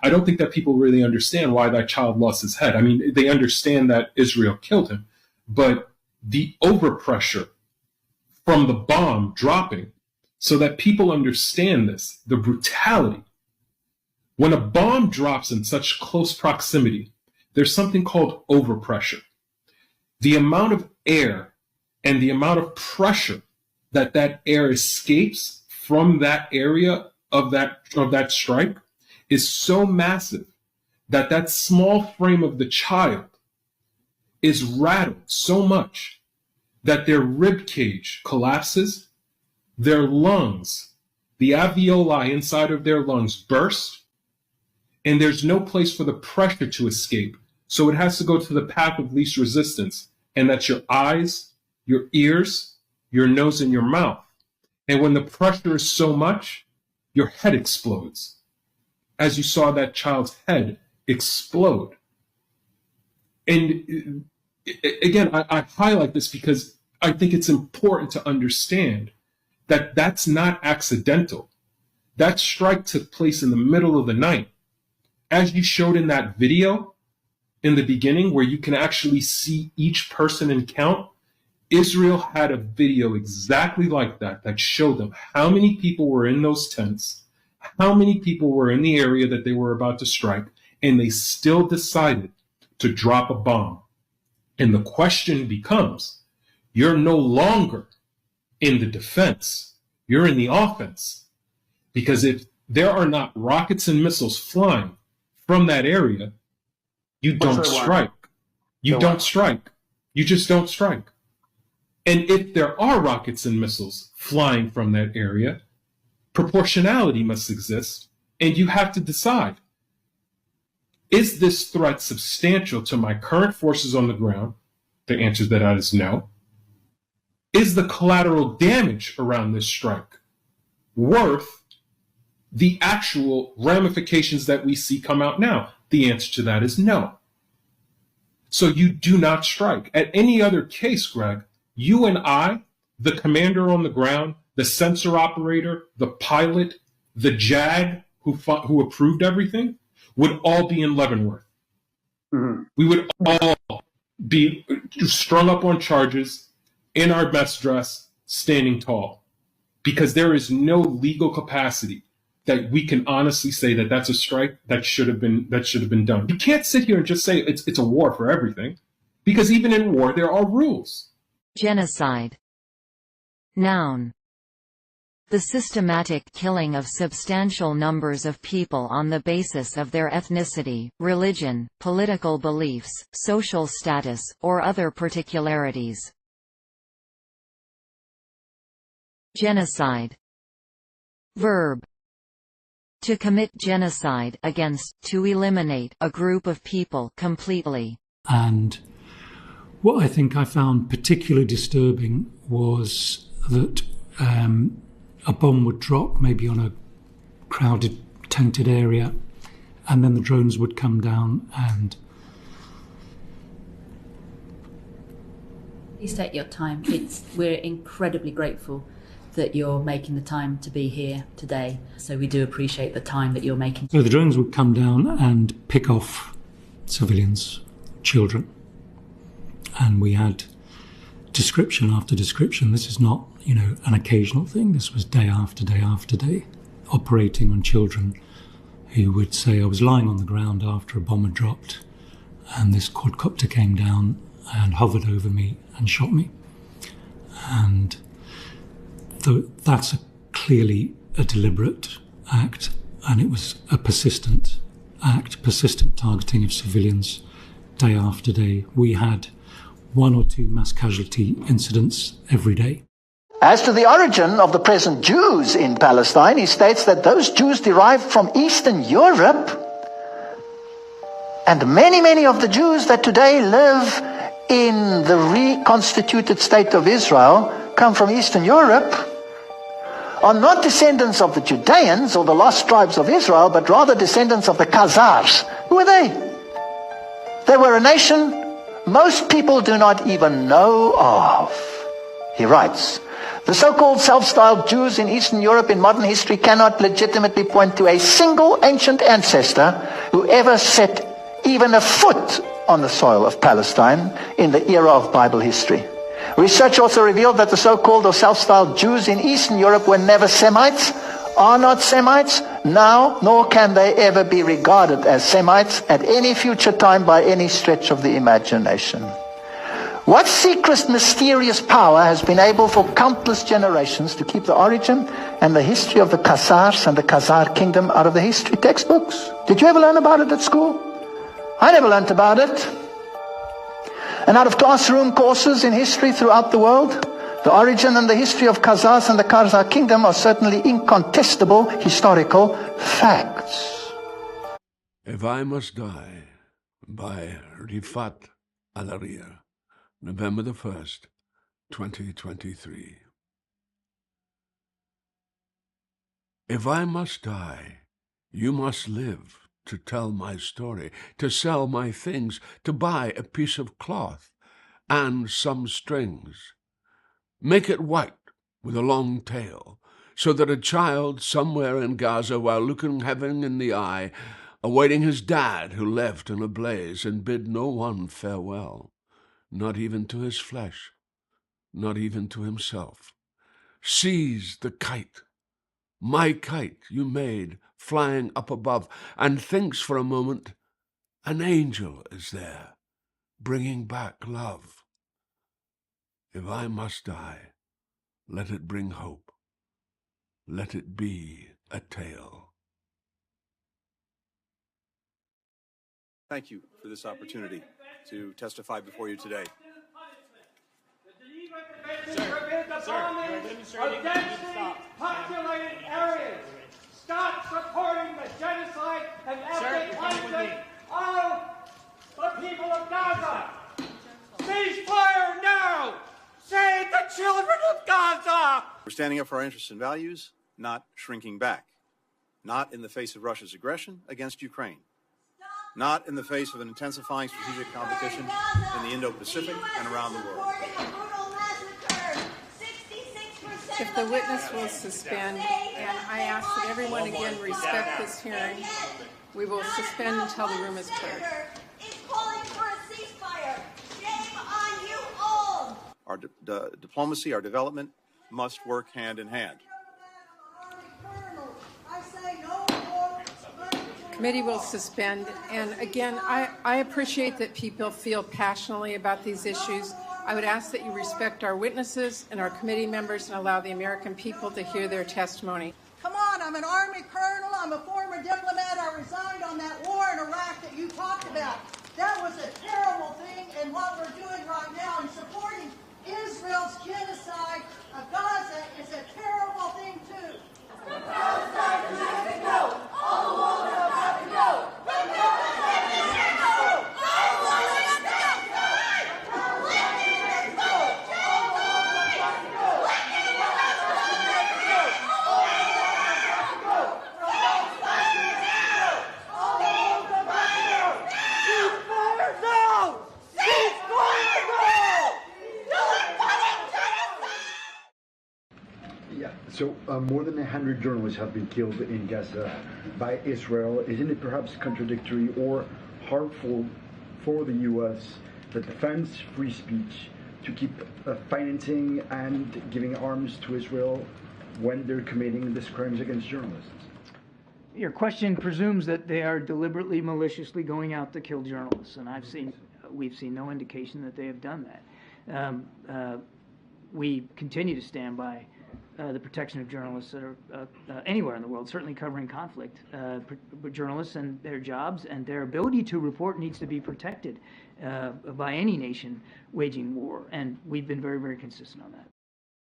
I don't think that people really understand why that child lost his head. I mean, they understand that Israel killed him, but the overpressure from the bomb dropping, so that people understand this, the brutality. When a bomb drops in such close proximity, there's something called overpressure. The amount of air and the amount of pressure that that air escapes from that area of that strike is so massive that that small frame of the child is rattled so much that their rib cage collapses, their lungs, the alveoli inside of their lungs burst, and there's no place for the pressure to escape. So it has to go to the path of least resistance, and that's your eyes, your ears, your nose, and your mouth. And when the pressure is so much, your head explodes, as you saw that child's head explode. And again, I highlight this because I think it's important to understand that that's not accidental. That strike took place in the middle of the night. As you showed in that video in the beginning, where you can actually see each person and count, Israel had a video exactly like that, that showed them how many people were in those tents, how many people were in the area that they were about to strike, and they still decided to drop a bomb. And the question becomes, you're no longer in the defense, you're in the offense. Because if there are not rockets and missiles flying from that area, you don't strike. You don't strike. You just don't strike. And if there are rockets and missiles flying from that area, proportionality must exist, and you have to decide, is this threat substantial to my current forces on the ground? The answer to that is no. Is the collateral damage around this strike worth the actual ramifications that we see come out now? The answer to that is no. So you do not strike. At any other case, Greg, you and I, the commander on the ground, the sensor operator, the pilot, the JAG who approved everything, would all be in Leavenworth. Mm-hmm. We would all be strung up on charges, in our best dress, standing tall, because there is no legal capacity that we can honestly say that that's a strike that should have been done. You can't sit here and just say it's a war for everything, because even in war there are rules. Genocide. Noun. The systematic killing of substantial numbers of people on the basis of their ethnicity, religion, political beliefs, social status, or other particularities. Genocide. Verb. To commit genocide against, to eliminate, a group of people completely. And what I think I found particularly disturbing was that a bomb would drop maybe on a crowded, tented area, and then the drones would come down and... Please take your time. We're incredibly grateful that you're making the time to be here today. So we do appreciate the time that you're making. So the drones would come down and pick off civilians, children. And we had description after description. This is not, an occasional thing. This was day after day after day, operating on children who would say, I was lying on the ground after a bomb had dropped, and this quadcopter came down and hovered over me and shot me. And that's clearly a deliberate act, and it was a persistent act, persistent targeting of civilians day after day. We had 1 or 2 mass casualty incidents every day. As to the origin of the present Jews in Palestine, he states that those Jews derived from Eastern Europe, and many of the Jews that today live in the reconstituted state of Israel come from Eastern Europe, are not descendants of the Judeans or the lost tribes of Israel, but rather descendants of the Khazars. Who are they? They were a nation most people do not even know of. He writes, The so-called self-styled Jews in Eastern Europe in modern history cannot legitimately point to a single ancient ancestor who ever set even a foot on the soil of Palestine in the era of Bible history. Research also revealed that the so-called or self-styled Jews in Eastern Europe were never Semites, are not Semites now, nor can they ever be regarded as Semites at any future time by any stretch of the imagination. What secret, mysterious power has been able for countless generations to keep the origin and the history of the Khazars and the Khazar kingdom out of the history textbooks? Did you ever learn about it at school? I never learned about it. And out of classroom courses in history throughout the world, the origin and the history of Khazars and the Khazar kingdom are certainly incontestable historical facts. If I Must Die by Rifat Alaria, November the 1st, 2023. If I must die, you must live to tell my story, to sell my things, to buy a piece of cloth and some strings. Make it white with a long tail, so that a child somewhere in Gaza, while looking heaven in the eye, awaiting his dad who left in a blaze and bid no one farewell, not even to his flesh, not even to himself, sees the kite, my kite you made, flying up above, and thinks for a moment an angel is there, bringing back love. If I must die, let it bring hope. Let it be a tale. Thank you for this opportunity to testify before you today. Of densely populated areas. Stop supporting the genocide and ethnic cleansing of the people of Gaza. Cease fire now. Save the children of Gaza. We're standing up for our interests and values, not shrinking back. Not in the face of Russia's aggression against Ukraine. Not in the face of an intensifying strategic competition in the Indo-Pacific and around the world. If the witness will suspend, and I ask that everyone again respect this hearing, we will suspend until the room is cleared. Our diplomacy, our development must work hand in hand. Committee will suspend, and again, I appreciate that people feel passionately about these issues. I would ask that you respect our witnesses and our committee members and allow the American people to hear their testimony. Come on, I'm an Army colonel, I'm a former diplomat, I resigned on that war in Iraq that you talked about. That was a terrible thing, and what we're doing right now in supporting Israel's genocide of Gaza is a terrible thing too. From Palestine to Mexico, all the walls are about to go. From Palestine to Mexico, all the walls are about to go. So more than 100 journalists have been killed in Gaza by Israel. Isn't it perhaps contradictory or harmful for the U.S. that defends free speech to keep financing and giving arms to Israel when they're committing these crimes against journalists? Your question presumes that they are deliberately, maliciously going out to kill journalists, and we've seen no indication that they have done that. We continue to stand by the protection of journalists that are anywhere in the world, certainly covering conflict. Journalists and their jobs and their ability to report needs to be protected by any nation waging war, and we've been very, very consistent on that.